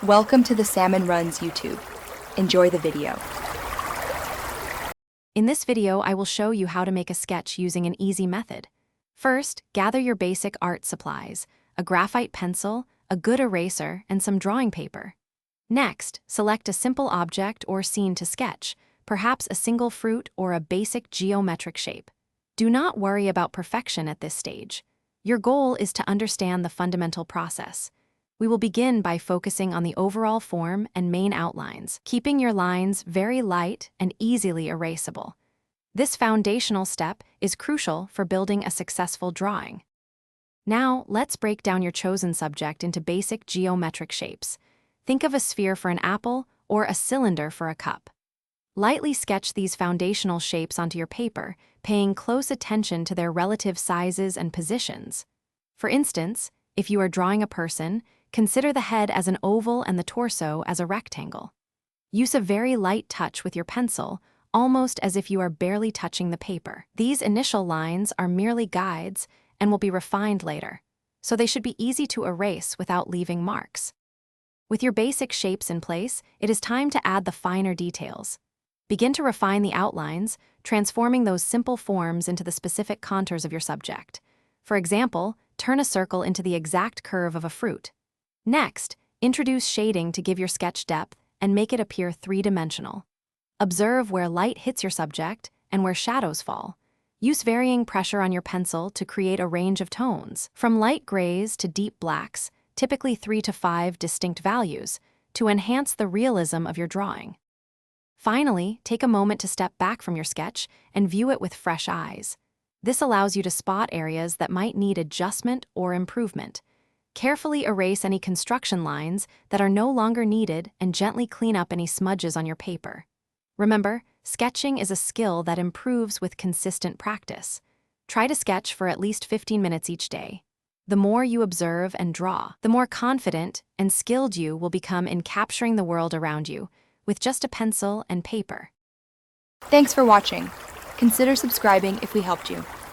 Welcome to the Salmon Runs YouTube. Enjoy the video. In this video, I will show you how to make a sketch using an easy method. First, gather your basic art supplies, a graphite pencil, a good eraser, and some drawing paper. Next, select a simple object or scene to sketch, perhaps a single fruit or a basic geometric shape. Do not worry about perfection at this stage. Your goal is to understand the fundamental process. We will begin by focusing on the overall form and main outlines, keeping your lines very light and easily erasable. This foundational step is crucial for building a successful drawing. Now, let's break down your chosen subject into basic geometric shapes. Think of a sphere for an apple or a cylinder for a cup. Lightly sketch these foundational shapes onto your paper, paying close attention to their relative sizes and positions. For instance, if you are drawing a person, consider the head as an oval and the torso as a rectangle. Use a very light touch with your pencil, almost as if you are barely touching the paper. These initial lines are merely guides and will be refined later, so they should be easy to erase without leaving marks. With your basic shapes in place, it is time to add the finer details. Begin to refine the outlines, transforming those simple forms into the specific contours of your subject. For example, turn a circle into the exact curve of a fruit. Next, introduce shading to give your sketch depth and make it appear three-dimensional. Observe where light hits your subject and where shadows fall. Use varying pressure on your pencil to create a range of tones, from light grays to deep blacks, typically 3 to 5 distinct values, to enhance the realism of your drawing. Finally, take a moment to step back from your sketch and view it with fresh eyes. This allows you to spot areas that might need adjustment or improvement. Carefully erase any construction lines that are no longer needed and gently clean up any smudges on your paper. Remember, sketching is a skill that improves with consistent practice. Try to sketch for at least 15 minutes each day. The more you observe and draw, the more confident and skilled you will become in capturing the world around you with just a pencil and paper. Thanks for watching. Consider subscribing if we helped you.